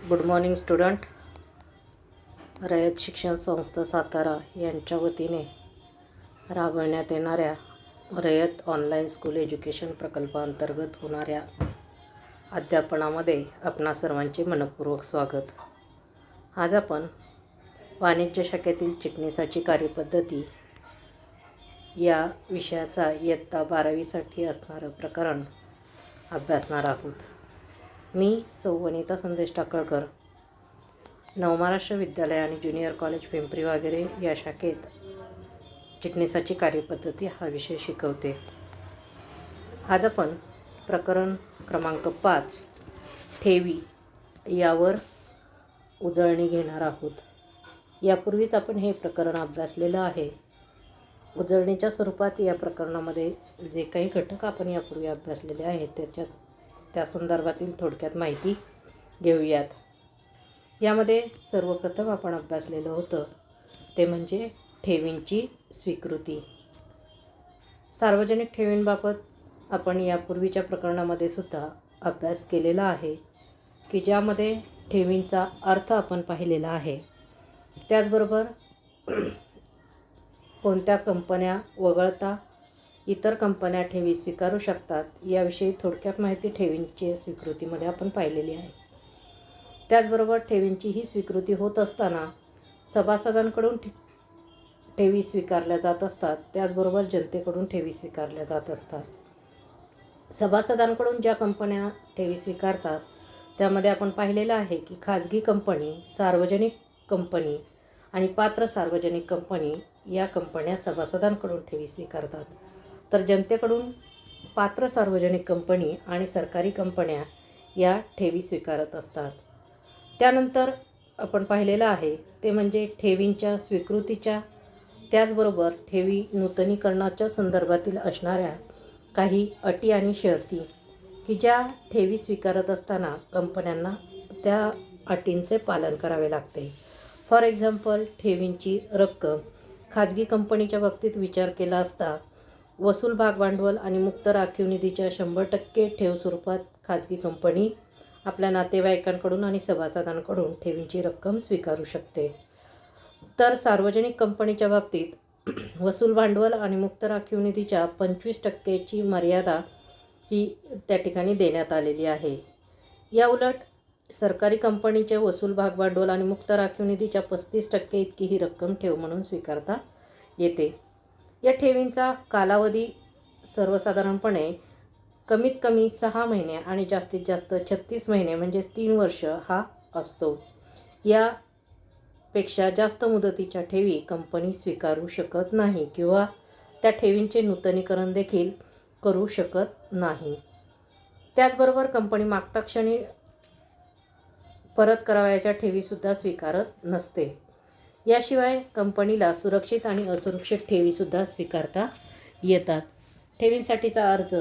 Good morning student. रयत शिक्षण संस्था सातारा यांच्या वतीने राबवण्यात येणाऱ्या रयत ऑनलाईन स्कूल एज्युकेशन प्रकल्पाअंतर्गत होणाऱ्या अध्यापनामध्ये आपणा सर्वांचे मनपूर्वक स्वागत. आज आपण वाणिज्य शाखेतील चिटणीसाची कार्यपद्धती या विषयाचा इयत्ता 12वीसाठी असणारं प्रकरण अभ्यासणार आहोत. मी सौ वनिता संदेश टाकळकर, नवमहाराष्ट्र विद्यालय आणि ज्युनियर कॉलेज पिंपरी वगैरे या शाखेत चिटणीसाची कार्यपद्धती हा विषय शिकवते. आज आपण प्रकरण क्रमांक 5 ठेवी यावर उजळणी घेणार आहोत. यापूर्वीच आपण हे प्रकरण अभ्यासलेलं आहे. उजळणीच्या स्वरूपात या प्रकरणामध्ये जे काही घटक आपण यापूर्वी अभ्यासलेले आहेत त्या संदर्भातील थोडक्यात माहिती घेऊयात. यामध्ये सर्वप्रथम आपण अभ्यासलेलं होतं ते म्हणजे ठेवींची स्वीकृती. सार्वजनिक ठेवींबाबत आपण यापूर्वीच्या प्रकरणामध्ये सुद्धा अभ्यास केलेला आहे की ज्यामध्ये ठेवींचा अर्थ आपण पाहिलेला आहे. त्याचबरोबर कोणत्या कंपन्या वगळता इतर कंपन्या ठेवी स्वीकारू शकतात याविषयी थोडक्यात माहिती ठेवींची स्वीकृतीमध्ये आपण पाहिलेली आहे. त्याचबरोबर ठेवींची ही स्वीकृती होत असताना सभासदांकडून ठेवी स्वीकारल्या जात असतात, त्याचबरोबर जनतेकडून ठेवी स्वीकारल्या जात असतात. सभासदांकडून ज्या कंपन्या ठेवी स्वीकारतात त्यामध्ये आपण पाहिलेलं आहे की खाजगी कंपनी, सार्वजनिक कंपनी आणि पात्र सार्वजनिक कंपनी या कंपन्या सभासदांकडून ठेवी स्वीकारतात. तर जनतेकडून पात्र सार्वजनिक कंपनी आणि सरकारी कंपन्या या ठेवी स्वीकारत असतात. त्यानंतर आपण पाहिलेलं आहे ते म्हणजे ठेवींच्या स्वीकृतीच्या त्याचबरोबर ठेवी नूतनीकरणाच्या संदर्भातील असणाऱ्या काही अटी आणि शर्ती की ज्या ठेवी स्वीकारत असताना कंपन्यांना त्या अटींचे पालन करावे लागते. फॉर एक्झाम्पल, ठेवींची रक्कम खाजगी कंपनीच्या बाबतीत विचार केला असता वसूल भागभांडवल आणि मुक्त राखीव निधीच्या 100% ठेव स्वरूपात खाजगी कंपनी आपल्या नातेवाईकांकडून आणि सभासदांकडून ठेवींची रक्कम स्वीकारू शकते. तर सार्वजनिक कंपनीच्या बाबतीत वसूल भांडवल आणि मुक्त राखीव निधीच्या 25%ची मर्यादा ही त्या ठिकाणी देण्यात आलेली आहे. या उलट सरकारी कंपनीचे वसूल भागभांडवल आणि मुक्त राखीव निधीच्या 35% इतकी ही रक्कम ठेव म्हणून स्वीकारता येते. या ठेवींचा कालावधी सर्वसाधारणपणे कमीत कमी 6 महिने आणि जास्तीत जास्त 36 महिने म्हणजे 3 वर्ष हा असतो. यापेक्षा जास्त मुदतीच्या ठेवी कंपनी स्वीकारू शकत नाही किंवा त्या ठेवींचे नूतनीकरण देखील करू शकत नाही. त्याचबरोबर कंपनी मागता क्षणी परत करावयाच्या ठेवीसुद्धा स्वीकारत नसते. याशिवाय कंपनीला सुरक्षित आणि असुरक्षित ठेवीसुद्धा स्वीकारता येतात. ठेवींसाठीचा अर्ज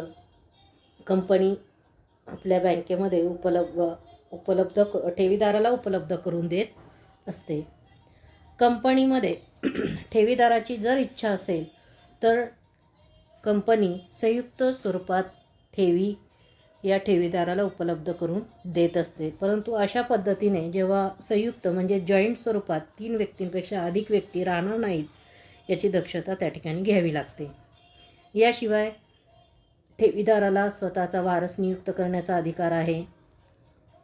कंपनी आपल्या बँकेमध्ये उपलब्ध ठेवीदाराला उपलब्ध करून देत असते. कंपनीमध्ये ठेवीदाराची जर इच्छा असेल तर कंपनी संयुक्त स्वरूपात ठेवी या ठेवीदाराला उपलब्ध करून देत असते. परंतु अशा पद्धतीने जेव्हा संयुक्त म्हणजे जॉईंट स्वरूपात 3 व्यक्तींपेक्षा अधिक व्यक्ती राहणार नाहीत याची दक्षता त्या ठिकाणी घ्यावी लागते. याशिवाय ठेवीदाराला स्वतःचा वारस नियुक्त करण्याचा अधिकार आहे.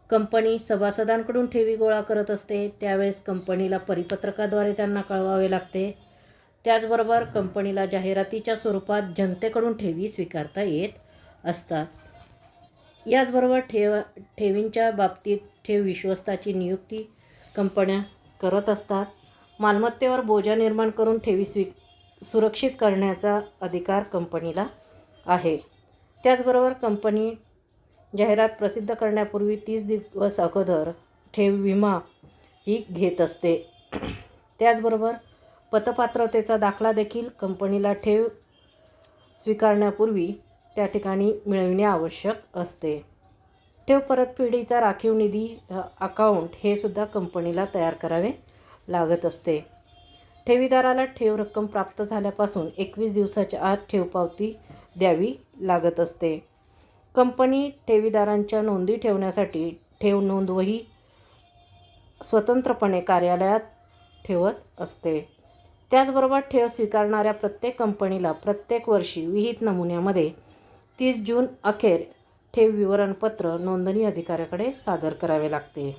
कंपनी सभासदांकडून ठेवी गोळा करत असते त्यावेळेस कंपनीला परिपत्रकाद्वारे त्यांना कळवावे लागते. त्याचबरोबर कंपनीला जाहिरातीच्या स्वरूपात जनतेकडून ठेवी स्वीकारता येत असतात. याचबरोबर ठेवींच्या बाबतीत ठेव विश्वस्ताची नियुक्ती कंपन्या करत असतात. मालमत्तेवर बोजा निर्माण करून ठेवी सुरक्षित करण्याचा अधिकार कंपनीला आहे. त्याचबरोबर कंपनी जाहिरात प्रसिद्ध करण्यापूर्वी 30 दिवस अगोदर ठेव विमा ही घेत असते. त्याचबरोबर पतपात्रतेचा दाखला देखील कंपनीला ठेव स्वीकारण्यापूर्वी त्या ठिकाणी मिळविणे आवश्यक असते. ठेव परतफेडीचा राखीव निधी अकाउंट हे सुद्धा कंपनीला तयार करावे लागत असते. ठेवीदाराला ठेव रक्कम प्राप्त झाल्यापासून 21 दिवसाच्या आत ठेव पावती द्यावी लागत असते. कंपनी ठेवीदारांच्या नोंदी ठेवण्यासाठी ठेव नोंद वही स्वतंत्रपणे कार्यालयात ठेवत असते. त्याचबरोबर ठेव स्वीकारणाऱ्या प्रत्येक कंपनीला प्रत्येक वर्षी विहित नमुन्यामध्ये 30 जून अखेर ठेव विवरणपत्र नोंदणी अधिकाऱ्याकडे सादर करावे लागते.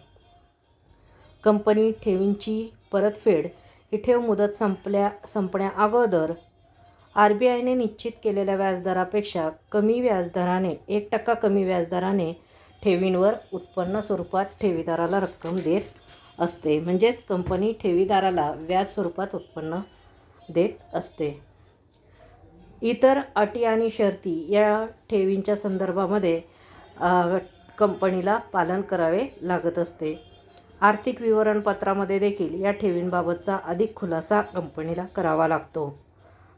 कंपनी ठेवींची परतफेड ही ठेव मुदत संपण्याअगोदर RBIने निश्चित केलेल्या व्याजदरापेक्षा कमी व्याजदराने 1% कमी व्याजदराने ठेवींवर उत्पन्न स्वरूपात ठेवीदाराला रक्कम देत असते. म्हणजेच कंपनी ठेवीदाराला व्याज स्वरूपात उत्पन्न देत असते. इतर अटी आणि शर्ती या ठेवींच्या संदर्भामध्ये कंपनीला पालन करावे लागत असते. आर्थिक विवरणपत्रामध्ये देखील या ठेवींबाबतचा अधिक खुलासा कंपनीला करावा लागतो.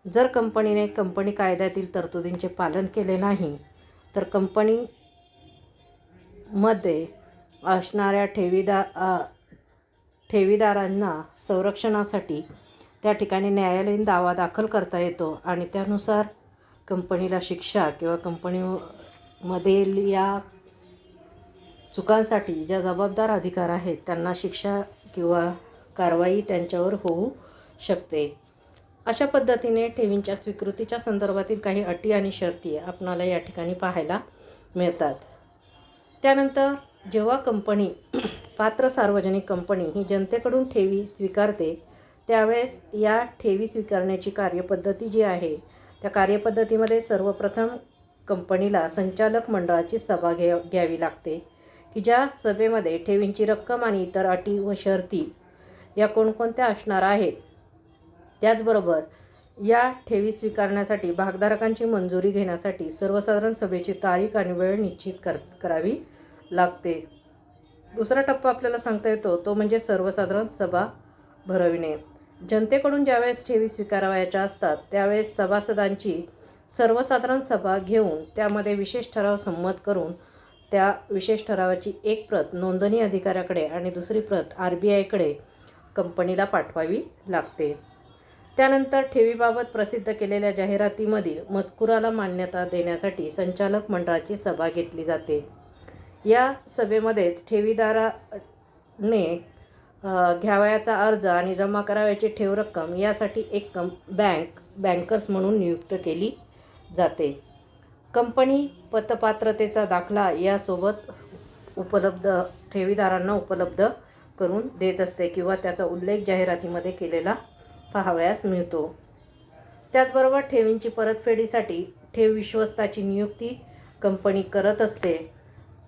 जर कंपनीने कंपनी कायद्यातील तरतुदींचे पालन केले नाही तर कंपनीमध्ये असणाऱ्या ठेवीदारांना संरक्षणासाठी त्या ठिकाणी न्यायालयीन दावा दाखल करता येतो आणि त्यानुसार कंपनीला शिक्षा किंवा कंपनीमधील या चुकांसाठी ज्या जबाबदार अधिकार आहेत त्यांना शिक्षा किंवा कारवाई त्यांच्यावर होऊ शकते. अशा पद्धतीने ठेवींच्या स्वीकृतीच्या संदर्भातील काही अटी आणि शर्ती आपणाला या ठिकाणी पाहायला मिळतात. त्यानंतर जेव्हा कंपनी पात्र सार्वजनिक कंपनी ही जनतेकडून ठेवी स्वीकारते त्यावेळेस या ठेवी स्वीकारण्याची कार्यपद्धती जी आहे त्या कार्यपद्धतीमध्ये सर्वप्रथम कंपनीला संचालक मंडळाची सभा घ्यावी लागते की ज्या सभेमध्ये ठेवींची रक्कम आणि इतर अटी व शर्ती या कोणकोणत्या असणार आहेत. त्याचबरोबर या ठेवी स्वीकारण्यासाठी भागधारकांची मंजुरी घेण्यासाठी सर्वसाधारण सभेची तारीख आणि वेळ निश्चित करावी लागते. दुसरा टप्पा आपल्याला सांगता येतो तो म्हणजे सर्वसाधारण सभा भरविणे. जनतेकडून ज्यावेळेस ठेवी स्वीकारावयाच्या असतात त्यावेळेस सभासदांची सर्वसाधारण सभा घेऊन त्यामध्ये विशेष ठराव संमत करून त्या विशेष ठरावाची एक प्रत नोंदणी अधिकाऱ्याकडे आणि दुसरी प्रत RBIकडे कंपनीला पाठवावी लागते. त्यानंतर ठेवीबाबत प्रसिद्ध केलेल्या जाहिरातीमधील मजकुराला मान्यता देण्यासाठी संचालक मंडळाची सभा घेतली जाते. या सभेमध्येच ठेवीदाराने घ्यावयाचा अर्ज आणि जमा करावयाची ठेव रक्कम यासाठी एक बँकर्स म्हणून नियुक्त केली जाते. कंपनी पतपात्रतेचा दाखला यासोबत ठेवीदारांना उपलब्ध करून देत असते किंवा त्याचा उल्लेख जाहिरातीमध्ये केलेला पाहावयास मिळतो. त्याचबरोबर ठेवींची परतफेडीसाठी ठेव विश्वस्ताची नियुक्ती कंपनी करत असते.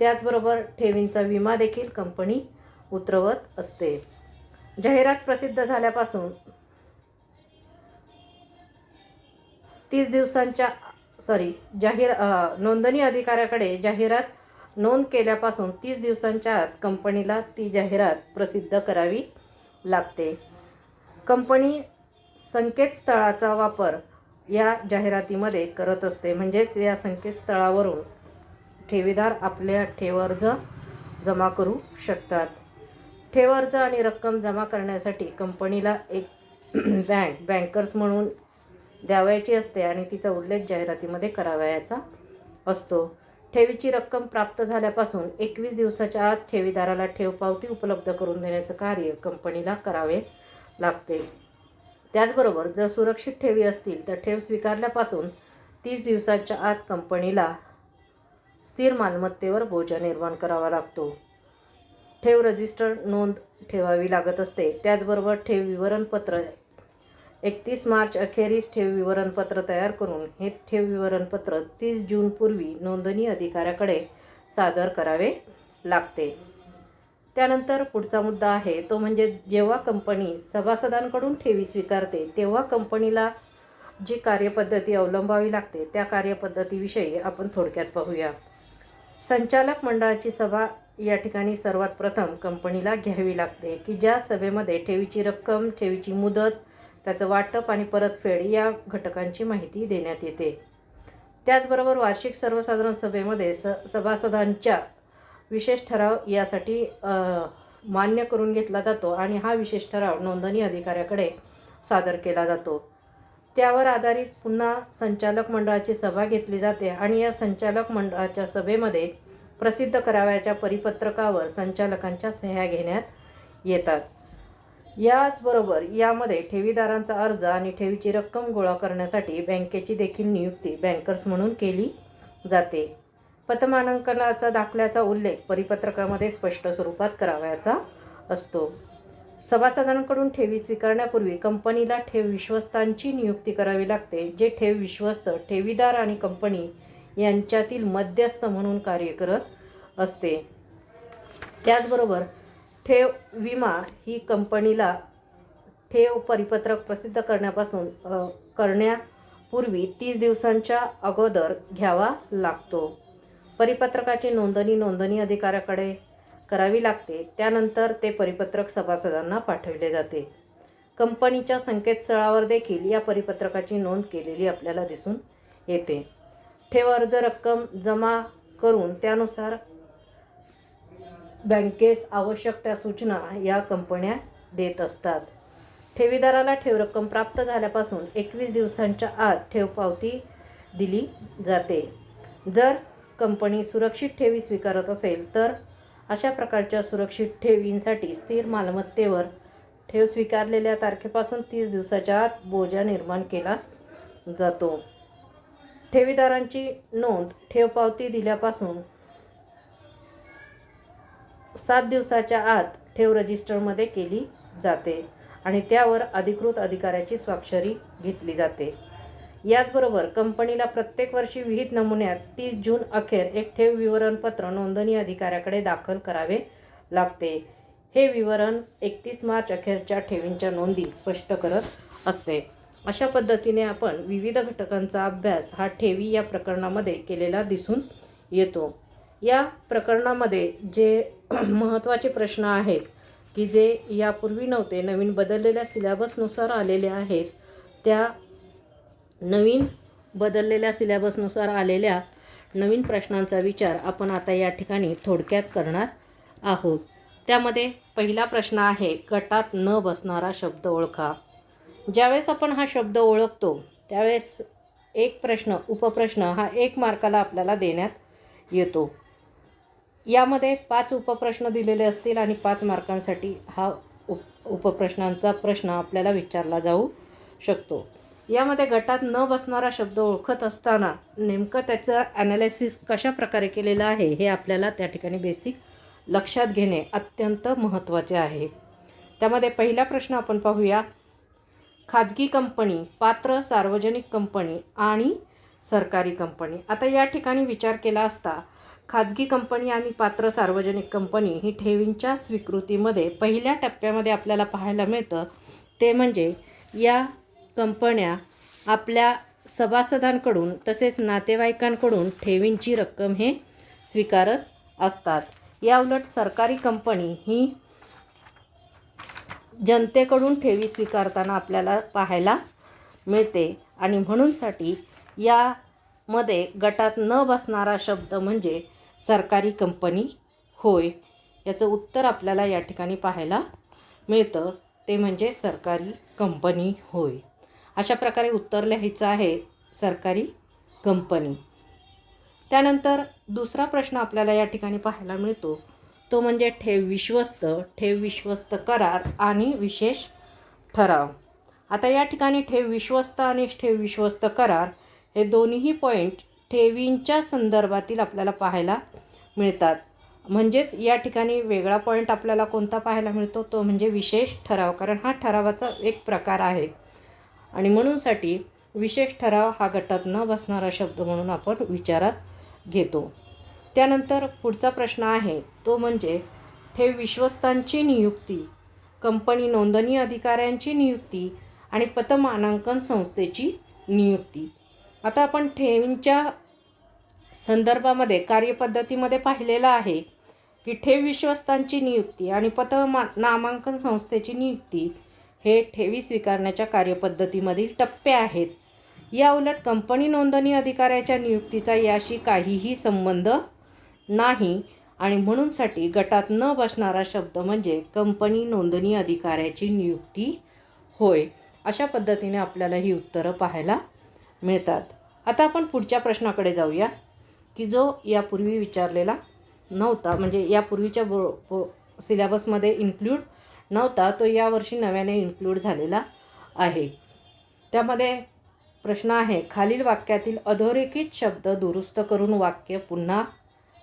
त्याचबरोबर ठेवींचा विमा देखील कंपनी उतरवत असते. जाहिरात प्रसिद्ध झाल्यापासून 30 दिवसांच्या नोंदणी अधिकाऱ्याकडे जाहिरात नोंद केल्यापासून 30 दिवसांच्या आत कंपनीला ती जाहिरात प्रसिद्ध करावी लागते. कंपनी संकेतस्थळाचा वापर या जाहिरातीमध्ये करत असते. म्हणजेच या संकेतस्थळावरून ठेवीदार आपल्या ठेव अर्ज जमा करू शकतात. ठेव अर्ज आणि रक्कम जमा करण्यासाठी कंपनीला एक बँकर्स म्हणून द्यावयाची असते आणि तिचा उल्लेख जाहिरातीमध्ये करावयाचा असतो. ठेवीची रक्कम प्राप्त झाल्यापासून 21 दिवसाच्या आत ठेवीदाराला ठेव पावती उपलब्ध करून देण्याचं कार्य कंपनीला करावे लागते. त्याचबरोबर जर सुरक्षित ठेवी असतील तर ठेव स्वीकारल्यापासून 30 दिवसांच्या आत कंपनीला स्थिर मालमत्तेवर बोजा निर्माण करावा लागतो. ठेव रजिस्टर नोंद ठेवावी लागत असते. त्याचबरोबर ठेव विवरणपत्र 31 मार्च अखेरीस ठेव विवरणपत्र तयार करून हे ठेव विवरणपत्र 30 जूनपूर्वी नोंदणी अधिकाऱ्याकडे सादर करावे लागते. त्यानंतर पुढचा मुद्दा आहे तो म्हणजे जेव्हा कंपनी सभासदांकडून ठेवी स्वीकारते तेव्हा कंपनीला जी कार्यपद्धती अवलंबावी लागते त्या कार्यपद्धतीविषयी आपण थोडक्यात पाहूया. संचालक मंडळाची सभा या ठिकाणी सर्वात प्रथम कंपनीला घ्यावी लागते की ज्या सभेमध्ये ठेवीची रक्कम, ठेवीची मुदत, त्याचं वाटप आणि परतफेड या घटकांची माहिती देण्यात येते. त्याचबरोबर वार्षिक सर्वसाधारण सभेमध्ये सभासदांच्या विशेष ठराव यासाठी मान्य करून घेतला जातो आणि हा विशेष ठराव नोंदणी अधिकाऱ्याकडे सादर केला जातो. त्यावर आधारित पुन्हा संचालक मंडळाची सभा घेतली जाते आणि या संचालक मंडळाच्या सभेमध्ये प्रसिद्ध करावयाच्या परिपत्रकावर संचालकांच्या सह्या घेण्यात येतात. याचबरोबर यामध्ये ठेवीदारांचा अर्ज आणि ठेवीची रक्कम गोळा करण्यासाठी बँकेची देखील नियुक्ती बँकर्स म्हणून केली जाते. पतमानांकनाचा दाखल्याचा उल्लेख परिपत्रकामध्ये स्पष्ट स्वरूपात करावयाचा असतो. सभासदांकडून ठेवी स्वीकारण्यापूर्वी कंपनीला ठेव विश्वस्तांची नियुक्ती करावी लागते, जे ठेव विश्वस्त ठेवीदार आणि कंपनी यांच्यातील मध्यस्थ म्हणून कार्य करत असते. त्याचबरोबर ठेव विमा ही कंपनीला ठेव परिपत्रक प्रसिद्ध करण्यापूर्वी 30 दिवसांच्या अगोदर घ्यावा लागतो. परिपत्रकाची नोंदणी अधिकाऱ्याकडे करावी लागते. त्यानंतर ते परिपत्रक सभासदांना पाठविले जाते. कंपनीच्या संकेतस्थळावर देखील या परिपत्रकाची नोंद केलेली आपल्याला दिसून येते. ठेव अर्ज रक्कम जमा करून त्यानुसार बँकेस आवश्यक त्या सूचना या कंपन्या देत असतात. ठेवीदाराला ठेव रक्कम प्राप्त झाल्यापासून 21 दिवसांच्या आत ठेव पावती दिली जाते. जर कंपनी सुरक्षित ठेवी स्वीकारत असेल तर अशा प्रकारच्या सुरक्षित ठेवींसाठी स्थिर मालमत्तेवर ठेव स्वीकारलेल्या तारखेपासून 30 दिवसाच्या आत बोजा निर्माण केला जातो. ठेवीदारांची नोंद ठेव पावती दिल्यापासून 7 दिवसाच्या आत ठेव रजिस्टरमध्ये केली जाते आणि त्यावर अधिकृत अधिकाऱ्याची स्वाक्षरी घेतली जाते. याचबरोबर कंपनीला प्रत्येक वर्षी विहित नमुन्यात 30 जून अखेर एक ठेव विवरणपत्र नोंदणी अधिकाऱ्याकडे दाखल करावे लागते. हे विवरण 31 मार्च अखेरच्या ठेवींच्या नोंदी स्पष्ट करत असते. अशा पद्धतीने आपण विविध घटकांचा अभ्यास हा ठेवी या प्रकरणामध्ये केलेला दिसून येतो. या प्रकरणामध्ये जे महत्त्वाचे प्रश्न आहेत की जे यापूर्वी नव्हते, नवीन बदललेल्या सिलेबसनुसार आलेले आहेत, त्या नवीन बदललेल्या सिलेबसनुसार आलेल्या नवीन प्रश्नांचा विचार आपण आता या ठिकाणी थोडक्यात करणार आहोत. त्यामध्ये पहिला प्रश्न आहे, गटात न बसणारा शब्द ओळखा. ज्यावेळेस आपण हा शब्द ओळखतो त्यावेळेस एक प्रश्न उपप्रश्न हा 1 मार्काला आपल्याला देण्यात येतो. यामध्ये 5 उपप्रश्न दिलेले असतील आणि 5 मार्कांसाठी हा उपप्रश्नांचा प्रश्न आपल्याला विचारला जाऊ शकतो. यामध्ये गटात न बसणारा शब्द ओळखत असताना नेमकं त्याचं ॲनालिसिस कशा प्रकारे केलेलं आहे हे आपल्याला त्या ठिकाणी बेसिक लक्षात घेणे अत्यंत महत्त्वाचे आहे. त्यामध्ये पहिला प्रश्न आपण पाहूया. खाजगी कंपनी, पात्र सार्वजनिक कंपनी आणि सरकारी कंपनी. आता या ठिकाणी विचार केला असता खाजगी कंपनी आणि पात्र सार्वजनिक कंपनी ही ठेवींच्या स्वीकृतीमध्ये पहिल्या टप्प्यामध्ये आपल्याला पाहायला मिळतं. ते म्हणजे या कंपन्या आपल्या सभासदांकडून तसेच नातेवाईकांकडून ठेवींची रक्कम हे स्वीकारत असतात. याउलट सरकारी कंपनी ही जनतेकडून ठेवी स्वीकारताना आपल्याला पाहायला मिळते आणि म्हणूनसाठी यामध्ये गटात न बसणारा शब्द म्हणजे सरकारी कंपनी होय. याचं उत्तर आपल्याला या ठिकाणी पाहायला मिळतं, ते म्हणजे सरकारी कंपनी होय. अशा प्रकारे उत्तर लिहायचं आहे, सरकारी कंपनी. त्यानंतर दुसरा प्रश्न आपल्याला या ठिकाणी पाहायला मिळतो, तो म्हणजे ठेव विश्वस्त करार आणि विशेष ठराव. आता या ठिकाणी ठेव विश्वस्त आणि ठेव विश्वस्त करार हे दोन्हीही पॉईंट ठेवींच्या संदर्भातील आपल्याला पाहायला मिळतात. म्हणजेच या ठिकाणी वेगळा पॉईंट आपल्याला कोणता पाहायला मिळतो, तो म्हणजे विशेष ठराव, कारण हा ठरावाचा एक प्रकार आहे आणि म्हणूनसाठी विशेष ठराव हा गटात न बसणारा शब्द म्हणून आपण विचारात घेतो. त्यानंतर पुढचा प्रश्न आहे तो म्हणजे ठेव विश्वस्तांची नियुक्ती, कंपनी नोंदणी अधिकाऱ्यांची नियुक्ती आणि पतमानांकन संस्थेची नियुक्ती. आता आपण ठेवींच्या संदर्भामध्ये कार्यपद्धतीमध्ये पाहिलेलं आहे की ठेव विश्वस्तांची नियुक्ती आणि पतमानांकन संस्थेची नियुक्ती हे ठेवी स्वीकारण्याच्या कार्यपद्धतीमधील टप्पे आहेत. याउलट कंपनी नोंदणी अधिकाऱ्याच्या नियुक्तीचा याशी काहीही संबंध नाही आणि म्हणूनसाठी गटात न बसणारा शब्द म्हणजे कंपनी नोंदणी अधिकाऱ्याची नियुक्ती होय. अशा पद्धतीने आपल्याला ही उत्तरं पाहायला मिळतात. आता आपण पुढच्या प्रश्नाकडे जाऊया की जो यापूर्वी विचारलेला नव्हता, म्हणजे यापूर्वीच्या सिलेबसमध्ये इन्क्लूड नव्हता तो यावर्षी नव्याने इन्क्लूड झालेला आहे. त्यामध्ये प्रश्न आहे, खालील वाक्यातील अधोरेखित शब्द दुरुस्त करून वाक्य पुन्हा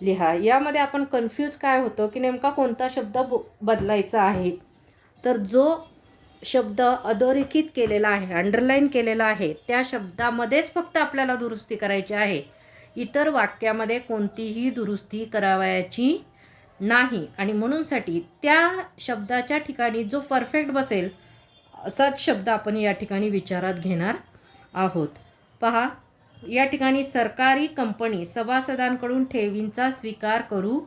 लिहा. यामध्ये आपण कन्फ्यूज काय होतो की नेमका कोणता शब्द बदलायचा आहे. तर जो शब्द अधोरेखित केलेला आहे, अंडरलाईन केलेला आहे, त्या शब्दामध्येच फक्त आपल्याला दुरुस्ती करायची आहे. इतर वाक्यामध्ये कोणतीही दुरुस्ती करावयाची नाही. आणि म्हणूनसाठी त्या शब्दाच्या ठिकाणी जो परफेक्ट बसेल असाच शब्द आपण या ठिकाणी विचारात घेणार आहोत. पहा, या ठिकाणी सरकारी कंपनी सभासदांकडून ठेवींचा स्वीकार करू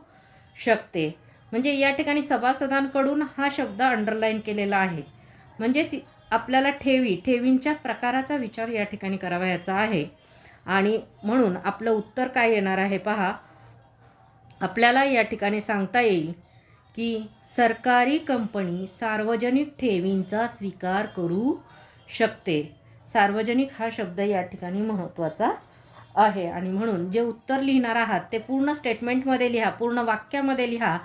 शकते. म्हणजे या ठिकाणी सभासदांकडून हा शब्द अंडरलाईन केलेला आहे. म्हणजेच आपल्याला ठेवींच्या प्रकाराचा विचार या ठिकाणी करावयाचा आहे. आणि म्हणून आपलं उत्तर काय येणार आहे पहा, आपल्याला या ठिकाणी सांगता येईल की सरकारी कंपनी सार्वजनिक ठेवींचा स्वीकार करू शकते. सार्वजनिक हा शब्द या ठिकाणी महत्त्वाचा आहे. आणि म्हणून जे उत्तर लिहिणार आहात ते पूर्ण स्टेटमेंटमध्ये लिहा, पूर्ण वाक्यामध्ये लिहा.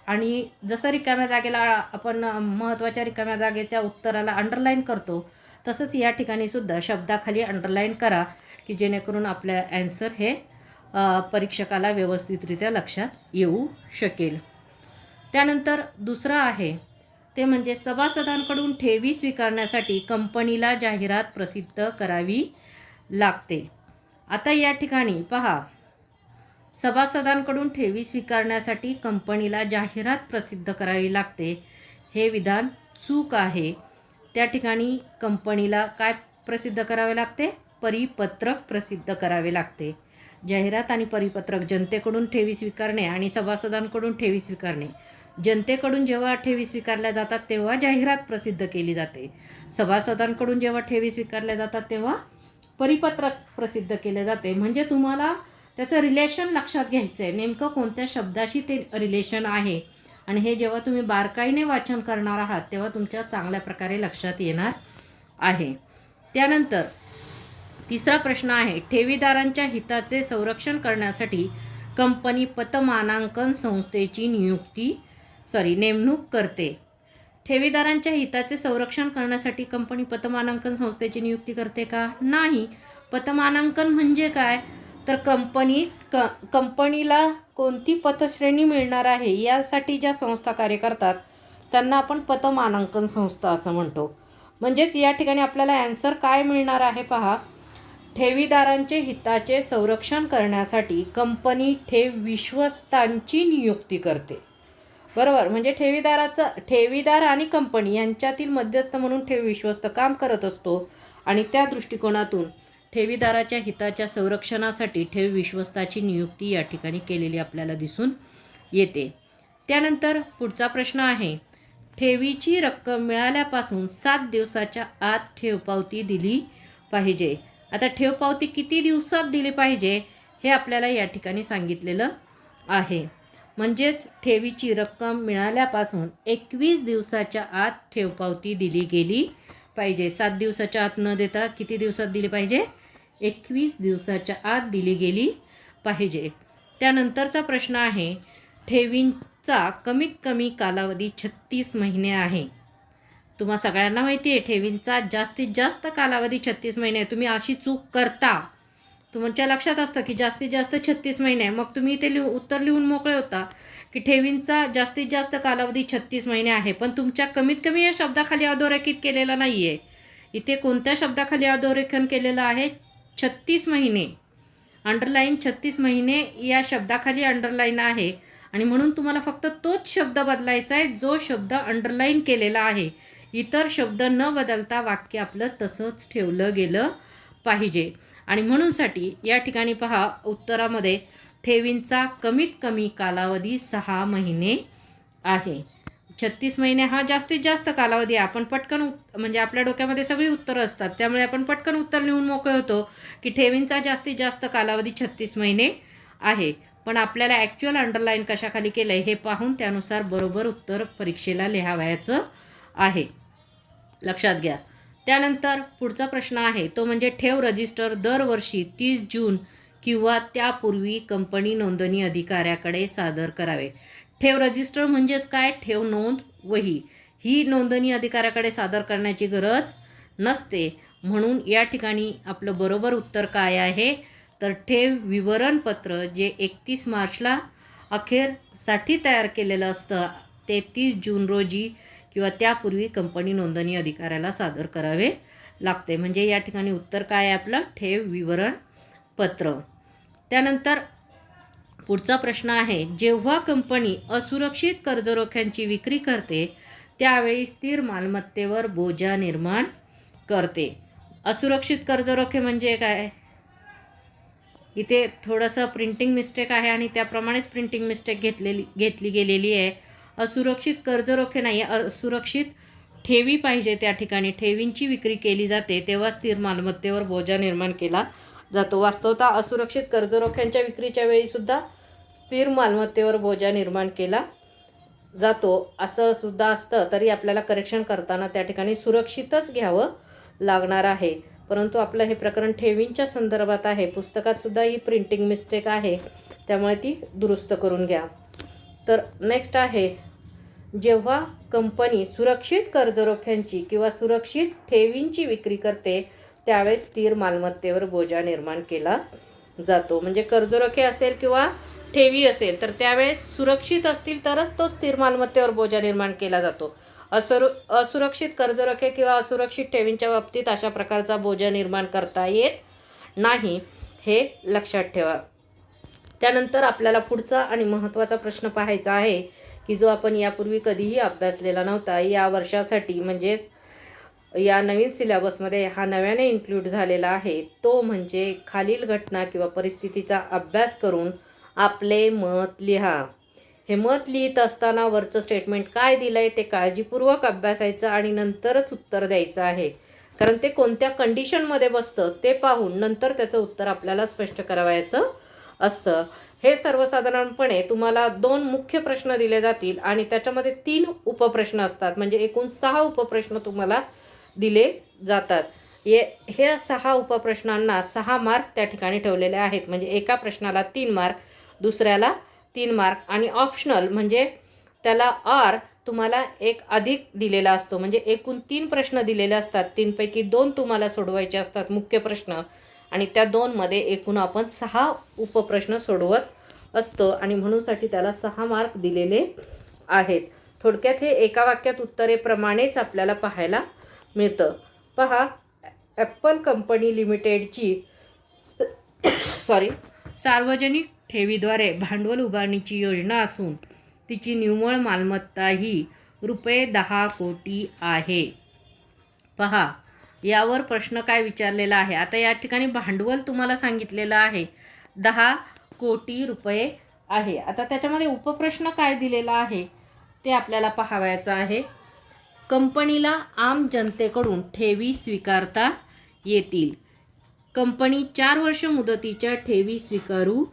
आणि जसं रिकाम्या जागेला आपण महत्त्वाच्या रिकाम्या जागेच्या उत्तराला अंडरलाईन करतो, तसंच या ठिकाणी सुद्धा शब्दाखाली अंडरलाईन करा की जेणेकरून आपल्या ॲन्सर हे परीक्षकाला व्यवस्थितरित्या लक्षात येऊ शकेल. त्यानंतर दुसरं आहे ते म्हणजे सभासदांकडून ठेवी स्वीकारण्यासाठी कंपनीला जाहिरात प्रसिद्ध करावी लागते. आता या ठिकाणी पहा, सभासदांकडून ठेवी स्वीकारण्यासाठी कंपनीला जाहिरात प्रसिद्ध करावी लागते हे विधान चूक आहे. त्या ठिकाणी कंपनीला काय प्रसिद्ध करावे लागते? परिपत्रक प्रसिद्ध करावे लागते. जाहिरात आणि परिपत्रक जनतेकडून ठेवी स्वीकारणे आणि सभासदांकडून ठेवी स्वीकारणे. जनतेकडून जेव्हा ठेवी स्वीकारल्या जातात तेव्हा जाहिरात प्रसिद्ध केली जाते. सभासदांकडून जेव्हा ठेवी स्वीकारल्या जातात तेव्हा परिपत्रक प्रसिद्ध केले जाते. म्हणजे तुम्हाला त्याचं रिलेशन लक्षात घ्यायचं आहे, नेमकं कोणत्या शब्दाशी ते रिलेशन आहे. आणि हे जेव्हा तुम्ही बारकाईने वाचन करणार आहात तेव्हा तुमच्या चांगल्या प्रकारे लक्षात येणार आहे. त्यानंतर तिसरा प्रश्न आहे, ठेवीदारांच्या हिताचे संरक्षण करण्यासाठी कंपनी पतमानांकन संस्थेची नेमणूक करते. ठेवीदारांच्या हिताचे संरक्षण करण्यासाठी कंपनी पतमानांकन संस्थेची नियुक्ती करते का? नाही. पतमानांकन म्हणजे काय? तर कंपनीला कोणती पतश्रेणी मिळणार आहे यासाठी ज्या संस्था कार्य करतात त्यांना आपण पतमानांकन संस्था असं म्हणतो. म्हणजेच या ठिकाणी आपल्याला ॲन्सर काय मिळणार आहे पहा, ठेवीदारांचे हिताचे संरक्षण करण्यासाठी कंपनी ठेव विश्वस्तांची नियुक्ती करते. बरोबर, म्हणजे ठेवीदार आणि कंपनी यांच्यातील मध्यस्थ म्हणून ठेव विश्वस्त काम करत असतो. आणि त्या दृष्टिकोनातून ठेवीदाराच्या हिताच्या संरक्षणासाठी ठेव विश्वस्ताची नियुक्ती या ठिकाणी केलेली आपल्याला दिसून येते. त्यानंतर पुढचा प्रश्न आहे, ठेवीची रक्कम मिळाल्यापासून 7 दिवसाच्या आत ठेवपावती दिली पाहिजे. आता ठेवपावती किती दिवसात दिली पाहिजे हे आपल्याला या ठिकाणी सांगितलेलं आहे. म्हणजेच ठेवीची रक्कम मिळाल्यापासून 21 दिवसाच्या आत ठेवपावती दिली गेली पाहिजे. 7 दिवसाच्या आत न देता किती दिवसात दिली पाहिजे? 21 दिवसाच्या आत दिली गेली पाहिजे. त्यानंतरचा प्रश्न आहे, ठेवींचा कमीत कमी कालावधी 36 महिने आहे. तुम्हा सगळ्यांना माहिती आहे ठेवींचा जास्तीत जास्त कालावधी 36 महिने आहे. तुम्ही अशी चूक करता, तुमच्या लक्षात असतं की जास्तीत जास्त 36 महिने आहे, मग तुम्ही इथे उत्तर लिहून मोकळे होता की ठेवींचा जास्तीत जास्त कालावधी 36 महिने आहे. पण तुमच्या कमीत कमी या शब्दाखाली अधोरेखित केलेलं नाही आहे. इथे कोणत्या शब्दाखाली अधोरेखन केलेलं आहे? 36 महिने. अंडरलाईन 36 महिने या शब्दाखाली अंडरलाईन आहे. आणि म्हणून तुम्हाला फक्त तोच शब्द बदलायचा आहे जो शब्द अंडरलाईन केलेला आहे. इतर शब्द न बदलता वाक्य आपलं तसंच ठेवलं गेलं पाहिजे. आणि म्हणूनसाठी या ठिकाणी पहा, उत्तरामध्ये ठेवींचा कमीत कमी कालावधी 6 महिने आहे. 36 महिने हा जास्तीत जास्त कालावधी आहे. आपण पटकन म्हणजे आपल्या डोक्यामध्ये सगळी उत्तरं असतात, त्यामुळे आपण पटकन उत्तर लिहून मोकळे होतो की ठेवींचा जास्तीत जास्त कालावधी 36 महिने आहे. पण आपल्याला ॲक्च्युअल अंडरलाईन कशाखाली केलं आहे हे पाहून त्यानुसार बरोबर उत्तर परीक्षेला लिहावयाचं आहे. लक्षात घ्या. त्यानंतर पुढचा प्रश्न आहे तो म्हणजे ठेव रजिस्टर दरवर्षी 30 जून किंवा त्यापूर्वी कंपनी नोंदणी अधिकाऱ्याकडे सादर करावे. ठेव रजिस्टर म्हणजेच काय? ठेव नोंद वही. ही नोंदणी अधिकाऱ्याकडे सादर करण्याची गरज नसते. म्हणून या ठिकाणी आपलं बरोबर उत्तर काय आहे, तर ठेव विवरणपत्र जे 31 मार्चला अखेरसाठी तयार केलेलं असतं, ते 30 जून रोजी किंवा त्यापूर्वी कंपनी नोंदणी अधिकाऱ्याला सादर करावे लागते. म्हणजे या ठिकाणी उत्तर काय आहे आपलं, ठेव विवरणपत्र. त्यानंतर पुढचा प्रश्न आहे, जेव्हा कंपनी असुरक्षित कर्जरोख्यांची विक्री करते त्यावेळी स्थिर मालमत्तेवर बोजा निर्माण करते. असुरक्षित कर्जरोखे म्हणजे काय, इथे थोडंसं प्रिंटिंग मिस्टेक आहे आणि त्याप्रमाणेच प्रिंटिंग मिस्टेक घेतली गेलेली आहे. असुरक्षित कर्जरोखे नाही, असुरक्षित ठेवी पाहिजे. त्या ठिकाणी ठेवींची विक्री केली जाते तेव्हा स्थिर मालमत्तेवर बोजा निर्माण केला जातो. वास्तवतः असुरक्षित कर्जरोख्यांच्या विक्रीच्या वेळी सुद्धा स्थिर मालमत्तेवर बोजा निर्माण केला जातो असं सुद्धा असतं, तरी आपल्याला करेक्शन करताना त्या ठिकाणी सुरक्षितच घ्यावं लागणार आहे. परंतु आपलं हे प्रकरण ठेवींच्या संदर्भात आहे. पुस्तकात सुद्धा ही प्रिंटिंग मिस्टेक आहे, त्यामुळे ती दुरुस्त करून घ्या. तर नेक्स्ट आहे, जेव्हा कंपनी सुरक्षित कर्जरोख्यांची किंवा सुरक्षित ठेवींची विक्री करते त्यावेळेस स्थिर मालमत्तेवर बोजा निर्माण केला जातो. म्हणजे कर्जरोखे असेल किंवा ठेवी असेल तर त्यावेळेस सुरक्षित असतील तरच तो स्थिर मालमत्तेवर बोजा निर्माण केला जातो. असुरक्षित कर्जरोखे किंवा असुरक्षित ठेवींच्या बाबतीत अशा प्रकारचा बोजा निर्माण करता येत नाही, हे लक्षात ठेवा. त्यानंतर आपल्याला पुढचा आणि महत्त्वाचा प्रश्न पाहायचा आहे की जो आपण यापूर्वी कधीही अभ्यासलेला नव्हता. या वर्षासाठी म्हणजेच या नवीन सिलेबसमध्ये हा नव्याने इन्क्लूड झालेला आहे. तो म्हणजे खालील घटना किंवा परिस्थितीचा अभ्यास करून आपले मत लिहा. हे मत लिहित असताना वरचं स्टेटमेंट काय दिलं आहे ते काळजीपूर्वक अभ्यासायचं आणि नंतरच उत्तर द्यायचं आहे. कारण ते कोणत्या कंडिशनमध्ये बसतं ते पाहून नंतर त्याचं उत्तर आपल्याला स्पष्ट करावयाचं असतं. हे सर्वसाधारणपणे तुम्हाला 2 मुख्य प्रश्न दिले जातील आणि त्याच्यामध्ये 3 उपप्रश्न असतात. म्हणजे एकूण 6 उपप्रश्न तुम्हाला दिले जातात. हे 6 उपप्रश्नांना 6 मार्क त्या ठिकाणी ठेवलेले आहेत. म्हणजे एका प्रश्नाला 3 मार्क, दुसऱ्याला 3 मार्क आणि ऑप्शनल म्हणजे त्याला आर तुम्हाला एक अधिक दिलेला असतो. म्हणजे एकूण 3 प्रश्न दिलेले असतात. 3 पैकी 2 तुम्हाला सोडवायचे असतात मुख्य प्रश्न आणि त्या 2 मध्ये एकूण आपण 6 उपप्रश्न सोडवत असतो आणि म्हणूनसाठी त्याला 6 मार्क दिलेले आहेत. थोडक्यात हे एका वाक्यात उत्तरेप्रमाणेच आपल्याला पाहायला मिळतं. पहा, ॲपल कंपनी लिमिटेडची सार्वजनिक ठेवीद्वारे भांडवल उभारणीची योजना असून तिची निव्वळ मालमत्ता ही ₹10 कोटी आहे. पहा, यावर प्रश्न काय विचारलेला आहे. आता या ठिकाणी भांडवल तुम्हाला सांगितलेलं आहे 10 कोटी रुपये आहे. आता त्याच्यामध्ये उपप्रश्न काय दिलेला आहे ते आपल्याला पाहावयाचं आहे. कंपनीला आम जनतेकडून ठेवी स्वीकारता येतील. कंपनी 4 वर्ष मुदतीच्या ठेवी स्वीकारू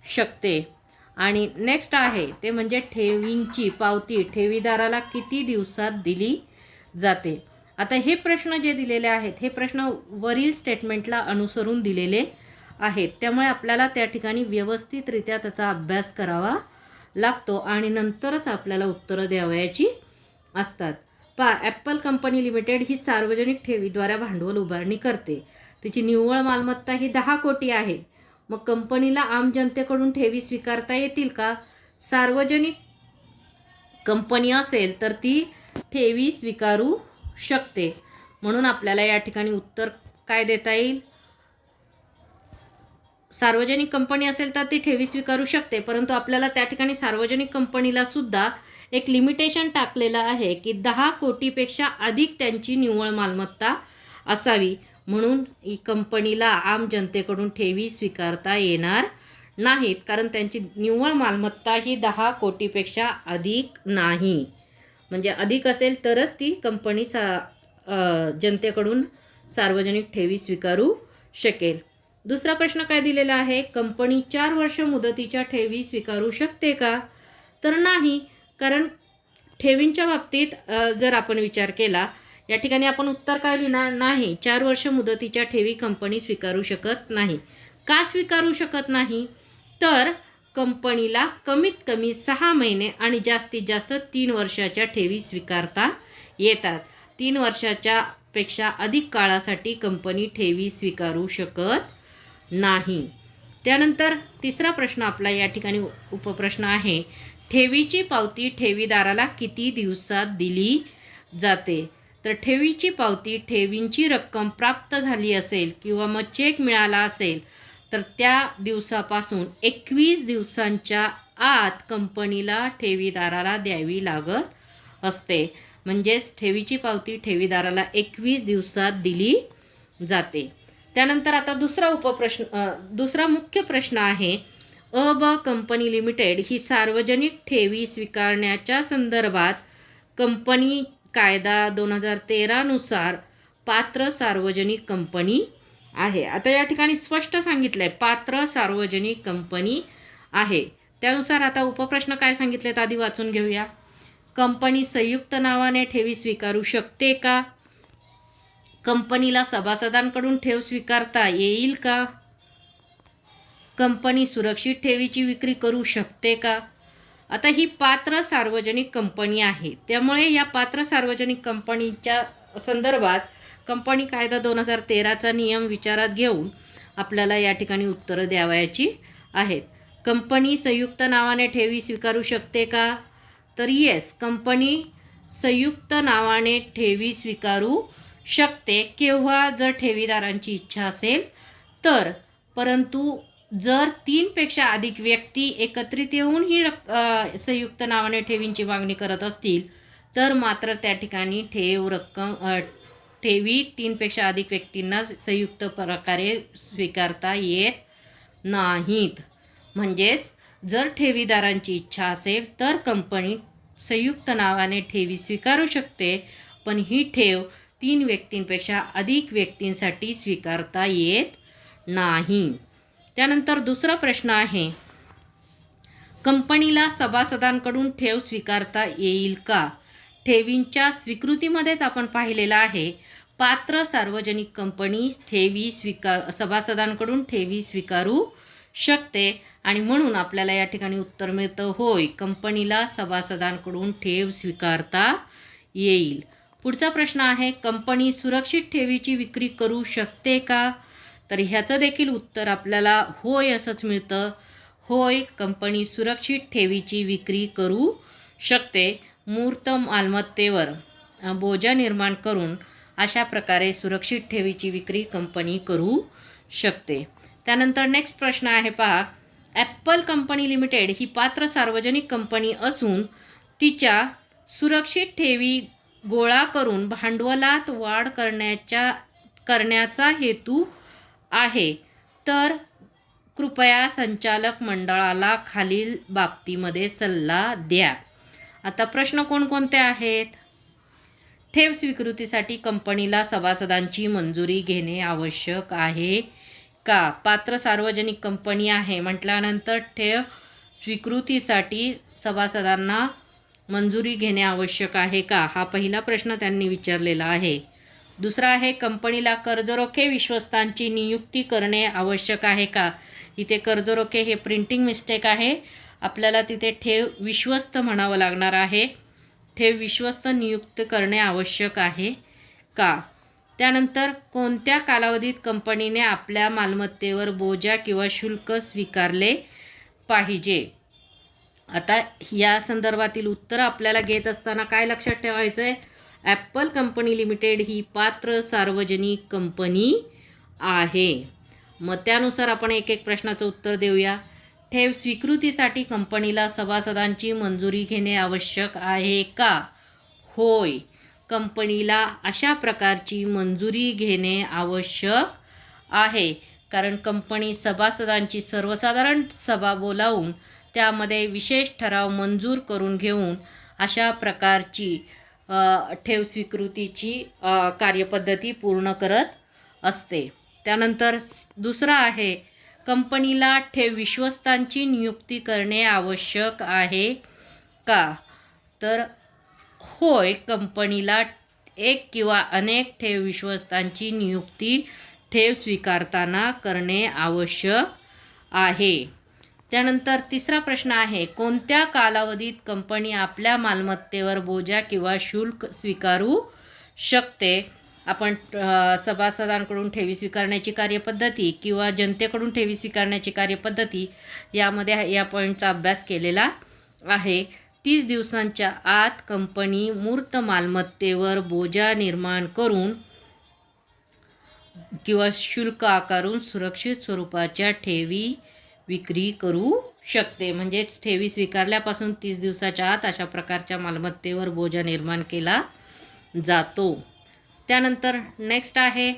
शकते. आणि नेक्स्ट आहे ते म्हणजे ठेवींची पावती ठेवीदाराला किती दिवसात दिली जाते. आता हे प्रश्न जे दिलेले आहेत हे प्रश्न वरील स्टेटमेंटला अनुसरून दिलेले आहेत. त्यामुळे आपल्याला त्या ठिकाणी व्यवस्थितरित्या त्याचा अभ्यास करावा लागतो आणि नंतरच आपल्याला उत्तरं द्यावयाची असतात. ॲपल कंपनी लिमिटेड ही सार्वजनिक ठेवीद्वारे भांडवल उभारणी करते. तिची निव्वळ मालमत्ता ही 10 कोटी आहे. मग कंपनीला आम जनतेकडून ठेवी स्वीकारता येतील का? सार्वजनिक कंपनी असेल तर ती ठेवी स्वीकारू शकते. म्हणून आपल्याला या ठिकाणी उत्तर काय देता येईल? सार्वजनिक कंपनी असेल तर ती ठेवी स्वीकारू शकते, परंतु आपल्याला त्या ठिकाणी सार्वजनिक कंपनीला सुद्धा एक लिमिटेशन टाकलेलं आहे की 10 कोटीपेक्षा अधिक त्यांची निव्वळ मालमत्ता असावी. म्हणून कंपनीला आम जनतेकडून ठेवी स्वीकारता येणार नाहीत, कारण त्यांची निव्वळ मालमत्ता ही 10 कोटीपेक्षा अधिक नाही. म्हणजे अधिक असेल तरच ती कंपनी जनतेकडून सार्वजनिक ठेवी स्वीकारू शकेल. दुसरा प्रश्न काय दिलेला आहे? कंपनी 4 वर्ष मुदतीच्या ठेवी स्वीकारू शकते का? तर नाही, कारण ठेवींच्या बाबतीत जर आपण विचार केला या ठिकाणी आपण उत्तर काय लिहिणार? नाही, 4 वर्ष मुदतीच्या ठेवी कंपनी स्वीकारू शकत नाही. का स्वीकारू शकत नाही? तर कंपनीला कमीत कमी 6 महिने आणि जास्तीत जास्त 3 वर्षाच्या ठेवी स्वीकारता येतात. 3 वर्षाच्या पेक्षा अधिक काळासाठी कंपनी ठेवी स्वीकारू शकत नाही. त्यानंतर तिसरा प्रश्न आपला या ठिकाणी उपप्रश्न आहे, ठेवीची पावती ठेवीदाराला किती दिवसात दिली जाते? तर ठेवीची पावती ठेवींची रक्कम प्राप्त झाली असेल किंवा मग चेक मिळाला असेल तर त्या दिवसापासून 21 दिवसांच्या आत कंपनीला ठेवीदाराला द्यावी लागत असते. म्हणजेच ठेवीची पावती ठेवीदाराला 21 दिवसात दिली जाते. त्यानंतर आता दुसरा मुख्य प्रश्न आहे, ब कंपनी लिमिटेड ही सार्वजनिक ठेवी स्वीकारण्याच्या संदर्भात कंपनी कायदा 2013 नुसार पात्र सार्वजनिक कंपनी आहे. आता या ठिकाणी स्पष्ट सांगितलंय पात्र सार्वजनिक कंपनी आहे. त्यानुसार आता उपप्रश्न काय सांगितलेत आधी वाचून घेऊया. कंपनी संयुक्त नावाने ठेवी स्वीकारू शकते का? कंपनीला सभासदांकडून ठेव स्वीकारता येईल का? कंपनी सुरक्षित ठेवीची विक्री करू शकते का? आता ही पात्र सार्वजनिक कंपनी आहे, त्यामुळे या पात्र सार्वजनिक कंपनीच्या संदर्भात कंपनी कायदा 2013चा नियम विचारात घेऊन आपल्याला या ठिकाणी उत्तरं द्यावयाची आहेत. कंपनी संयुक्त नावाने ठेवी स्वीकारू शकते का? तर येस, कंपनी संयुक्त नावाने ठेवी स्वीकारू शकते. केव्हा? जर ठेवीदारांची इच्छा असेल तर. परंतु जर 3 पेक्षा अधिक व्यक्ती एकत्रित येऊन ही संयुक्त नावाने ठेवींची मागणी करत असतील तर मात्र त्या ठिकाणी ठेवी 3 पेक्षा अधिक व्यक्तींना संयुक्त प्रकारे स्वीकारता येत नाहीत. म्हणजेच जर ठेवीदारांची इच्छा असेल तर कंपनी संयुक्त नावाने ठेवी स्वीकारू शकते, पण ही ठेव 3 व्यक्तींपेक्षा अधिक व्यक्तींसाठी स्वीकारता येत नाही. त्यानंतर दुसरा प्रश्न आहे, कंपनीला सभासदांकडून ठेव स्वीकारता येईल का? ठेवींच्या स्वीकृतीमध्येच आपण पाहिलेलं आहे, पात्र सार्वजनिक कंपनी सभासदांकडून ठेवी स्वीकारू शकते आणि म्हणून आपल्याला या ठिकाणी उत्तर मिळतं होय, कंपनीला सभासदांकडून ठेव स्वीकारता येईल. पुढचा प्रश्न आहे, कंपनी सुरक्षित ठेवीची विक्री करू शकते का? तर ह्याचं देखील उत्तर आपल्याला होय असंच मिळतं. होय, कंपनी सुरक्षित ठेवीची विक्री करू शकते. मूर्त मालमत्तेवर बोजा निर्माण करून अशा प्रकारे सुरक्षित ठेवीची विक्री कंपनी करू शकते. त्यानंतर नेक्स्ट प्रश्न आहे पहा, ॲपल कंपनी लिमिटेड ही पात्र सार्वजनिक कंपनी असून तिच्या सुरक्षित ठेवी गोळा करून भांडवलात वाढ करण्याचा हेतू आहे. तर कृपया संचालक मंडळाला खालील बाबतीमध्ये सल्ला द्या. आता प्रश्न कोणकोणते आहेत? ठेव स्वीकृतीसाठी कंपनीला सभासदांची मंजुरी घेणे आवश्यक आहे का? पात्र सार्वजनिक कंपनी आहे म्हटल्यानंतर ठेव स्वीकृतीसाठी सभासदांना मंजुरी घेणे आवश्यक आहे का? हा पहिला प्रश्न त्यांनी विचारलेला आहे. दुसरा आहे, कंपनीला कर्जरोखे विश्वस्तांची नियुक्ती करणे आवश्यक आहे का? इथे कर्जरोखे हे प्रिंटिंग मिस्टेक आहे, आपल्याला तिथे ठेव विश्वस्त म्हणावं लागणार आहे. ठेव विश्वस्त नियुक्त करणे आवश्यक आहे का? त्यानंतर कोणत्या कालावधीत कंपनीने आपल्या मालमत्तेवर बोजा किंवा शुल्क स्वीकारले पाहिजे? आता या संदर्भातील उत्तर आपल्याला घेत असताना काय लक्षात ठेवायचं आहे? ॲपल कंपनी लिमिटेड ही पात्र सार्वजनिक कंपनी आहे. मग त्यानुसार आपण एक एक प्रश्नाचं उत्तर देऊया. ठेव स्वीकृतीसाठी कंपनीला सभासदांची मंजुरी घेणे आवश्यक आहे का? होय, कंपनीला अशा प्रकारची मंजुरी घेणे आवश्यक आहे, कारण कंपनी सभासदांची सर्वसाधारण सभा बोलावून त्यामध्ये विशेष ठराव मंजूर करून घेऊन अशा प्रकारची ठेव स्वीकृतीची कार्यपद्धती पूर्ण करत असते. त्यानंतर दुसरा आहे, कंपनीला ठेव विश्वस्तांची नियुक्ती करणे आवश्यक आहे का? तर होय, कंपनीला एक किंवा अनेक ठेव विश्वस्तांची नियुक्ती ठेव स्वीकारताना करणे आवश्यक आहे. त्यानंतर तिसरा प्रश्न आहे, कोणत्या कालावधीत कंपनी आपल्या मालमत्तेवर बोजा किंवा शुल्क स्वीकारू शकते? आपण सभासदांकडून ठेवी स्वीकारण्याची कार्यपद्धती किंवा जनतेकडून ठेवी स्वीकारण्याची कार्यपद्धती यामध्ये या पॉईंटचा अभ्यास केलेला आहे. 30 दिवसांच्या आत कंपनी मूर्त मालमत्तेवर बोजा निर्माण करून किंवा शुल्क आकारून सुरक्षित स्वरूपाच्या ठेवी विक्री करू शकते. म्हणजेच ठेवी स्वीकारल्यापासून 30 दिवसाच्या आत अशा प्रकारच्या मालमत्तेवर बोजा निर्माण केला जातो. त्यानंतर नेक्स्ट आहे,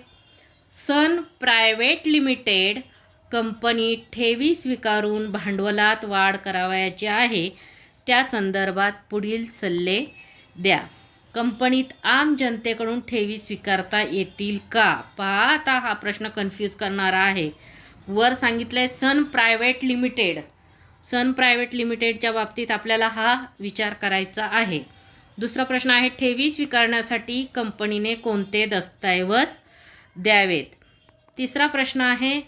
सन प्रायव्हेट लिमिटेड कंपनी ठेवी स्वीकारून भांडवलात वाढ करावयाची आहे, त्या संदर्भात पुढील सल्ले द्या. कंपनीत आम जनतेकडून ठेवी स्वीकारता येतील का? पहा, आता हा प्रश्न कन्फ्यूज करणारा आहे. वर सांगितलंय सन प्रायव्हेट लिमिटेड. सन प्रायव्हेट लिमिटेडच्या बाबतीत आपल्याला हा विचार करायचा आहे. दुसरा प्रश्न आहे, ठेवी स्वीकारण्यासाठी कंपनीने कोणते दस्तऐवज द्यावेत? तिसरा प्रश्न आहे,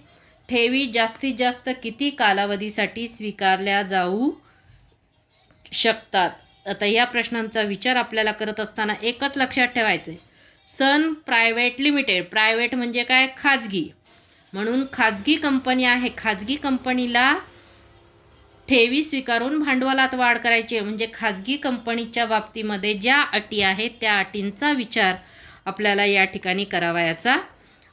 ठेवी जास्तीत जास्त किती कालावधीसाठी स्वीकारल्या जाऊ शकतात? आता या प्रश्नांचा विचार आपल्याला करत असताना एकच लक्षात ठेवायचे, सन प्रायव्हेट लिमिटेड, प्रायव्हेट म्हणजे काय? खाजगी. म्हणून खाजगी कंपनी आहे. खाजगी कंपनीला ठेवी स्वीकारून भांडवलात वाढ करायची, म्हणजे खाजगी कंपनीच्या बाबतीमध्ये ज्या अटी आहेत त्या अटींचा विचार आपल्याला या ठिकाणी करावयाचा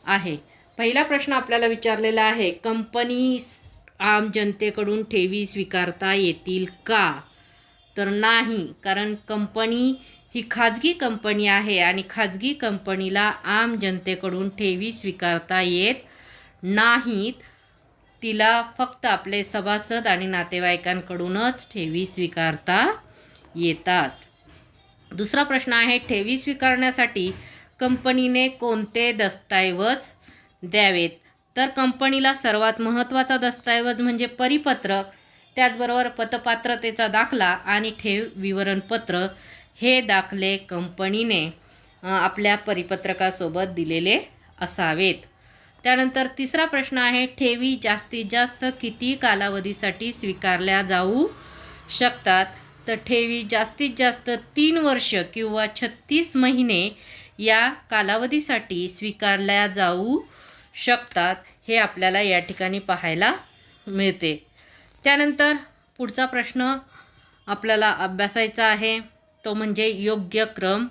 आहे. पहिला प्रश्न आपल्याला विचारलेला आहे, कंपनी आम जनतेकडून ठेवी स्वीकारता येतील का? तर नाही, कारण कंपनी ही खाजगी कंपनी आहे आणि खाजगी कंपनीला आम जनतेकडून ठेवी स्वीकारता येत नाहीत. तिला फक्त आपले सभासद आणि नातेवाईकांकडूनच ठेवी स्वीकारता येतात. दुसरा प्रश्न आहे, ठेवी स्वीकारण्यासाठी कंपनीने कोणते दस्तऐवज द्यावेत? तर कंपनीला सर्वात महत्त्वाचा दस्तऐवज म्हणजे परिपत्रक, त्याचबरोबर पतपात्रतेचा दाखला आणि ठेव विवरणपत्र हे दाखले कंपनीने आपल्या परिपत्रकासोबत दिलेले असावेत. त्यानंतर तिसरा प्रश्न आहे, ठेवी जास्तीत जास्त किती कालावधीसाठी स्वीकारल्या जाऊ शकतात? तर ठेवी जास्तीत जास्त 3 वर्ष किंवा 36 महिने या कालावधीसाठी स्वीकारल्या जाऊ शकतात, हे आपल्याला या ठिकाणी पाहायला मिळते. त्यानंतर पुढचा प्रश्न आपल्याला अभ्यासायचा आहे, तो म्हणजे योग्य क्रम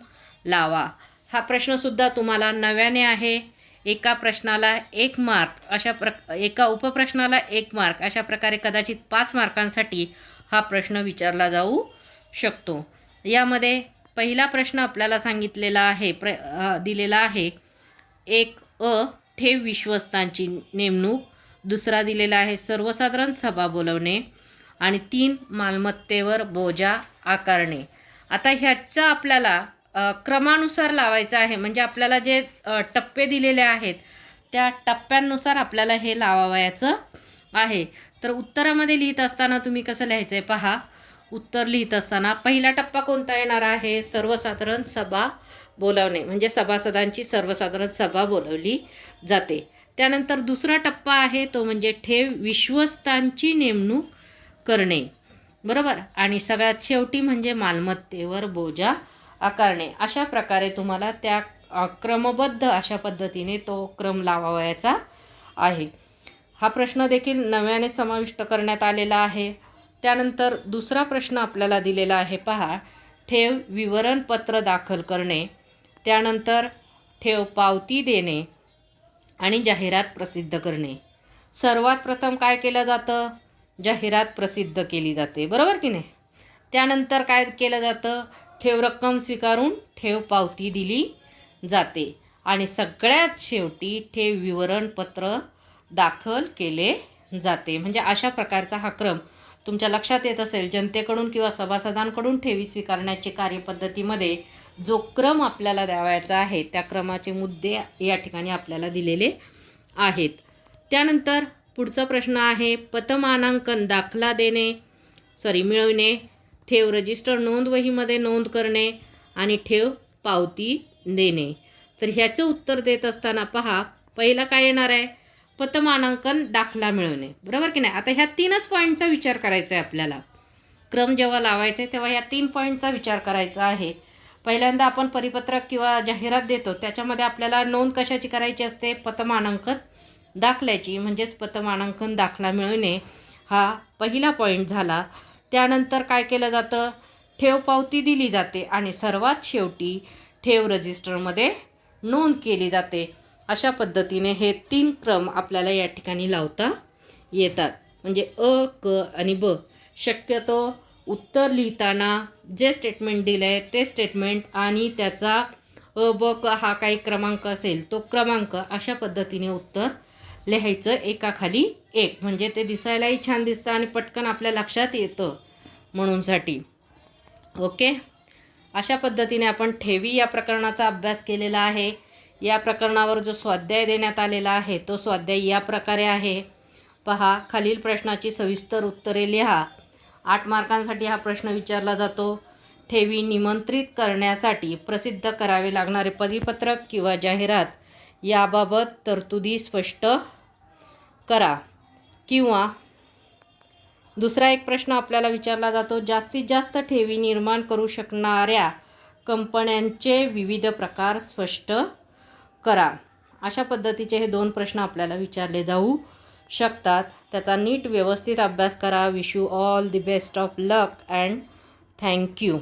लावा. हा प्रश्नसुद्धा तुम्हाला नव्याने आहे. एका प्रश्नाला 1 मार्क एका उपप्रश्नाला 1 मार्क अशा प्रकारे कदाचित 5 मार्कांसाठी हा प्रश्न विचारला जाऊ शकतो. यामध्ये पहिला प्रश्न आपल्याला सांगितलेला आहे, दिलेला आहे, 1 ठेव विश्वस्तांची नेमणूक. दुसरा दिलेला आहे सर्वसाधारण सभा बोलवणे आणि 3 मालमत्तेवर बोजा आकारणे. आता ह्याचा आपल्याला क्रमानुसार लावायचं आहे, म्हणजे आपल्याला जे टप्पे दिलेले आहेत त्या टप्प्यांनुसार आपल्याला हे लावायचं आहे. तर उत्तरामध्ये लिहित असताना तुम्ही कसं लिहायचं आहे पहा. उत्तर लिहित असताना पहिला टप्पा कोणता येणार आहे? सर्वसाधारण सभा बोलावणे, म्हणजे सभासदांची सर्वसाधारण सभा बोलवली जाते. त्यानंतर दुसरा टप्पा आहे तो म्हणजे ठेव विश्वस्तांची नेमणूक करणे, बरोबर. आणि सगळ्यात शेवटी म्हणजे मालमत्तेवर बोजा आकारणे. अशा प्रकारे तुम्हाला त्या क्रमबद्ध अशा पद्धतीने तो क्रम लावायचा आहे. हा प्रश्न देखील नव्याने समाविष्ट करण्यात आलेला आहे. त्यानंतर दुसरा प्रश्न आपल्याला दिलेला आहे पहा, ठेव विवरणपत्र दाखल करणे, त्यानंतर ठेव पावती देणे आणि जाहिरात प्रसिद्ध करणे. सर्वात प्रथम काय केलं जातं? जाहिरात प्रसिद्ध केली जाते, बरोबर की नाही. त्यानंतर काय केलं जातं? ठेव रक्कम स्वीकारून ठेव पावती दिली जाते आणि सगळ्यात शेवटी ठेव विवरणपत्र दाखल केले जाते. म्हणजे अशा प्रकारचा हा क्रम तुमच्या लक्षात येत असेल. जनतेकडून किंवा सभासदांकडून ठेवी स्वीकारण्याची कार्यपद्धतीमध्ये जो क्रम आपल्याला द्यावायचा आहे त्या क्रमाचे मुद्दे या ठिकाणी आपल्याला दिलेले आहेत. त्यानंतर पुढचा प्रश्न आहे, पतमानांकन दाखला मिळविणे, ठेव रजिस्टर नोंदवहीमध्ये नोंद करणे आणि ठेव पावती देणे. तर ह्याचं उत्तर देत असताना पहा, पहिला काय येणार आहे? पतमानांकन दाखला मिळवणे, बरोबर की नाही. आता ह्या 3च पॉईंटचा विचार करायचा आहे आपल्याला. क्रम जेव्हा लावायचा आहे तेव्हा ह्या 3 पॉईंटचा विचार करायचा आहे. पहिल्यांदा आपण परिपत्रक किंवा जाहिरात देतो, त्याच्यामध्ये आपल्याला नोंद कशाची करायची असते, पतमानांकन दाखल्याची, म्हणजेच पतमानांकन दाखला मिळवणे हा पहिला पॉईंट झाला. त्यानंतर काय केलं जातं, ठेव पावती दिली जाते आणि सर्वात शेवटी ठेव रजिस्टरमध्ये नोंद केली जाते. अशा पद्धतीने हे 3 क्रम आपल्याला या ठिकाणी लावता येतात. म्हणजे अ, क आणि ब. शक्यतो उत्तर लिहिताना जे स्टेटमेंट दिलं आहे ते स्टेटमेंट आणि त्याचा अ, ब, क हा काही क्रमांक असेल तो क्रमांक अशा पद्धतीने उत्तर लिहायचं एकाखाली एक. म्हणजे ते दिसायलाही छान दिसतं आणि पटकन आपल्या लक्षात येतं म्हणूनसाठी. ओके, अशा पद्धतीने आपण ठेवी या प्रकरणाचा अभ्यास केलेला आहे. या प्रकरणावर जो स्वाध्याय देण्यात आलेला आहे तो स्वाध्याय या प्रकारे आहे. पहा, खालील प्रश्नाची सविस्तर उत्तरे लिहा. 8 मार्कांसाठी हा प्रश्न विचारला जातो. ठेवी निमंत्रित करण्यासाठी प्रसिद्ध करावे लागणारे परिपत्रक किंवा जाहिरात याबाबत तरतुदी स्पष्ट करा. किंवा दुसरा एक प्रश्न आपल्याला विचारला जातो, जास्तीत जास्त ठेवी निर्माण करू शकणाऱ्या कंपन्यांचे विविध प्रकार स्पष्ट करा. अशा पद्धतीचे हे 2 प्रश्न आपल्याला विचारले जाऊ शकतात. त्याचा नीट व्यवस्थित अभ्यास करा. Wish you all the best of luck and thank you.